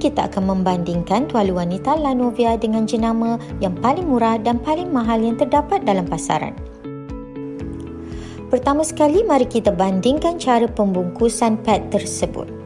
kita akan membandingkan tuala wanita Lanovia dengan jenama yang paling murah dan paling mahal yang terdapat dalam pasaran. Pertama sekali, mari kita bandingkan cara pembungkusan pad tersebut.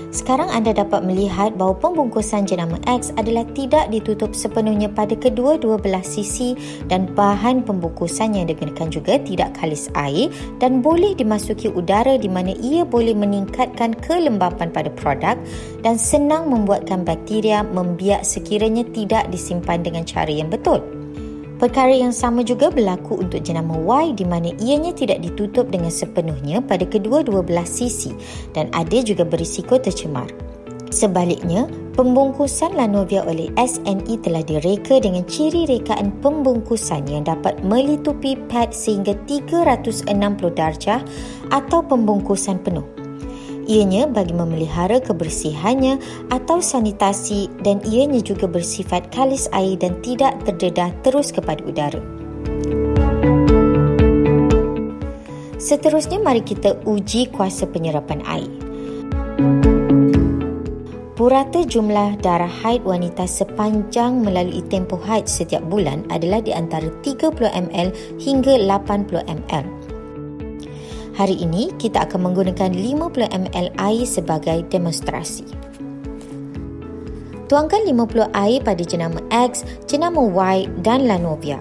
Sekarang anda dapat melihat bahawa pembungkusan jenama X adalah tidak ditutup sepenuhnya pada kedua-dua belah sisi dan bahan pembungkusan yang digunakan juga tidak kalis air dan boleh dimasuki udara di mana ia boleh meningkatkan kelembapan pada produk dan senang membuatkan bakteria membiak sekiranya tidak disimpan dengan cara yang betul. Perkara yang sama juga berlaku untuk jenama Y di mana ianya tidak ditutup dengan sepenuhnya pada kedua-dua belah sisi dan ada juga berisiko tercemar. Sebaliknya, pembungkusan Lanovia oleh SNE telah direka dengan ciri rekaan pembungkusan yang dapat melitupi pad sehingga 360 darjah atau pembungkusan penuh. Ianya bagi memelihara kebersihannya atau sanitasi dan ianya juga bersifat kalis air dan tidak terdedah terus kepada udara. Seterusnya, mari kita uji kuasa penyerapan air. Purata jumlah darah haid wanita sepanjang melalui tempoh haid setiap bulan adalah di antara 30 ml hingga 80 ml. Hari ini, kita akan menggunakan 50 ml air sebagai demonstrasi. Tuangkan 50 air pada jenama X, jenama Y dan Lanovia.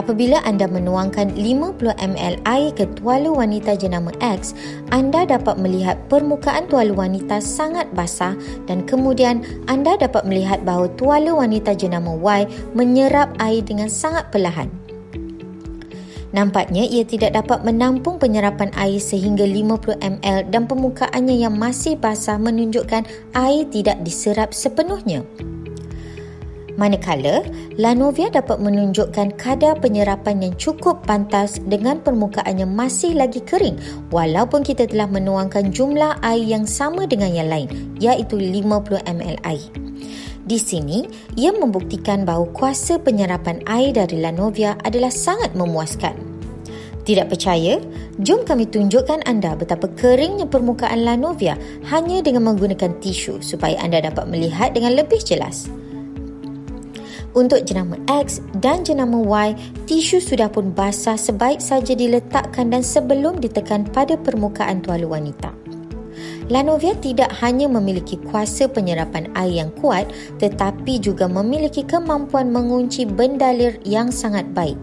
Apabila anda menuangkan 50 ml air ke tuala wanita jenama X, anda dapat melihat permukaan tuala wanita sangat basah dan kemudian anda dapat melihat bahawa tuala wanita jenama Y menyerap air dengan sangat perlahan. Nampaknya ia tidak dapat menampung penyerapan air sehingga 50 ml dan permukaannya yang masih basah menunjukkan air tidak diserap sepenuhnya. Manakala, Lanovia dapat menunjukkan kadar penyerapan yang cukup pantas dengan permukaannya masih lagi kering walaupun kita telah menuangkan jumlah air yang sama dengan yang lain, iaitu 50 ml air. Di sini, ia membuktikan bahawa kuasa penyerapan air dari Lanovia adalah sangat memuaskan. Tidak percaya? Jom kami tunjukkan anda betapa keringnya permukaan Lanovia hanya dengan menggunakan tisu supaya anda dapat melihat dengan lebih jelas. Untuk jenama X dan jenama Y, tisu sudah pun basah sebaik saja diletakkan dan sebelum ditekan pada permukaan tuala wanita. Lanovia tidak hanya memiliki kuasa penyerapan air yang kuat tetapi juga memiliki kemampuan mengunci bendalir yang sangat baik.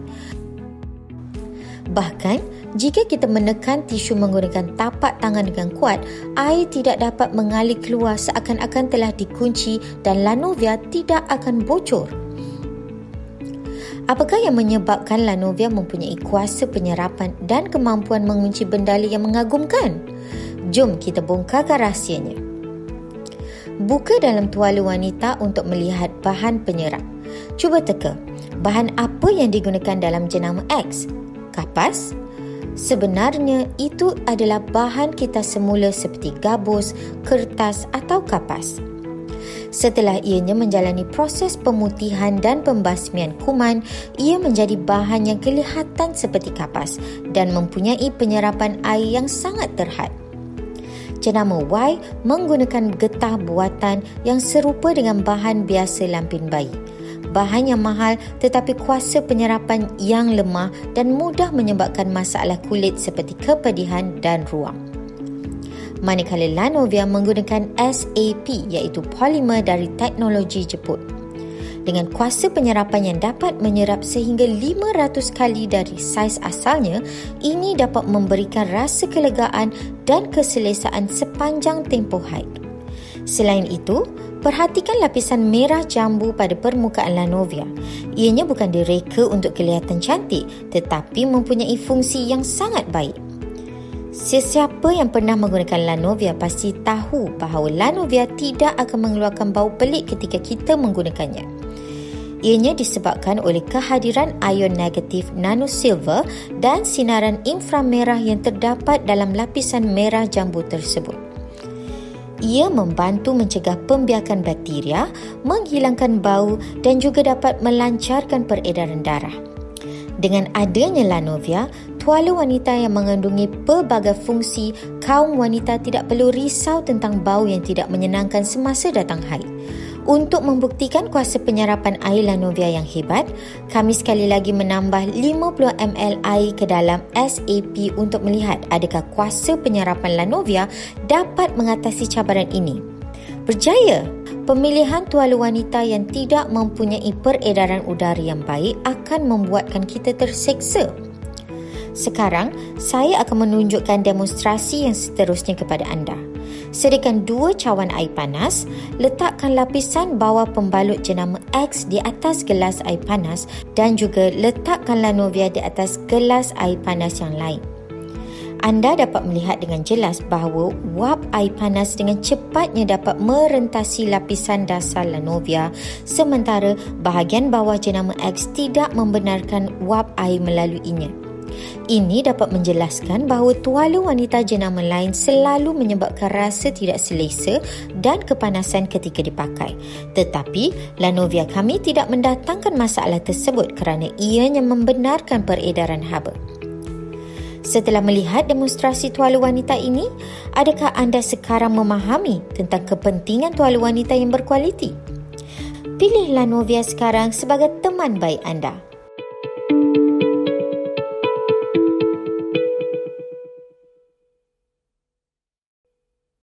Bahkan, jika kita menekan tisu menggunakan tapak tangan dengan kuat, air tidak dapat mengalir keluar seakan-akan telah dikunci dan Lanovia tidak akan bocor. Apakah yang menyebabkan Lanovia mempunyai kuasa penyerapan dan kemampuan mengunci bendalir yang mengagumkan? Jom kita bongkarkan rahsianya. Buka dalam tuala wanita untuk melihat bahan penyerap. Cuba teka, bahan apa yang digunakan dalam jenama X? Kapas? Sebenarnya itu adalah bahan kita semula seperti gabus, kertas atau kapas. Setelah ianya menjalani proses pemutihan dan pembasmian kuman, ia menjadi bahan yang kelihatan seperti kapas dan mempunyai penyerapan air yang sangat terhad. Jenama Y menggunakan getah buatan yang serupa dengan bahan biasa lampin bayi. Bahan yang mahal tetapi kuasa penyerapan yang lemah dan mudah menyebabkan masalah kulit seperti kepedihan dan ruam. Manakala Lanovia menggunakan SAP iaitu polimer dari teknologi jeput. Dengan kuasa penyerapan yang dapat menyerap sehingga 500 kali dari saiz asalnya, ini dapat memberikan rasa kelegaan dan keselesaan sepanjang tempoh haid. Selain itu, perhatikan lapisan merah jambu pada permukaan Lanovia. Ianya bukan direka untuk kelihatan cantik tetapi mempunyai fungsi yang sangat baik. Sesiapa yang pernah menggunakan Lanovia pasti tahu bahawa Lanovia tidak akan mengeluarkan bau pelik ketika kita menggunakannya. Ianya disebabkan oleh kehadiran ion negatif nanosilver dan sinaran inframerah yang terdapat dalam lapisan merah jambu tersebut. Ia membantu mencegah pembiakan bakteria, menghilangkan bau dan juga dapat melancarkan peredaran darah. Dengan adanya Lanovia, tuala wanita yang mengandungi pelbagai fungsi, kaum wanita tidak perlu risau tentang bau yang tidak menyenangkan semasa datang haid. Untuk membuktikan kuasa penyerapan air Lanovia yang hebat, kami sekali lagi menambah 50 ml air ke dalam SAP untuk melihat adakah kuasa penyerapan Lanovia dapat mengatasi cabaran ini. Berjaya! Pemilihan tuala wanita yang tidak mempunyai peredaran udara yang baik akan membuatkan kita terseksa. Sekarang, saya akan menunjukkan demonstrasi yang seterusnya kepada anda. Sediakan 2 cawan air panas, letakkan lapisan bawah pembalut jenama X di atas gelas air panas dan juga letakkan Lanovia di atas gelas air panas yang lain. Anda dapat melihat dengan jelas bahawa wap air panas dengan cepatnya dapat merentasi lapisan dasar Lanovia, sementara bahagian bawah jenama X tidak membenarkan wap air melaluinya. Ini dapat menjelaskan bahawa tuala wanita jenama lain selalu menyebabkan rasa tidak selesa dan kepanasan ketika dipakai. Tetapi, Lanovia kami tidak mendatangkan masalah tersebut kerana ianya membenarkan peredaran haba. Setelah melihat demonstrasi tuala wanita ini, adakah anda sekarang memahami tentang kepentingan tuala wanita yang berkualiti? Pilih Lanovia sekarang sebagai teman baik anda.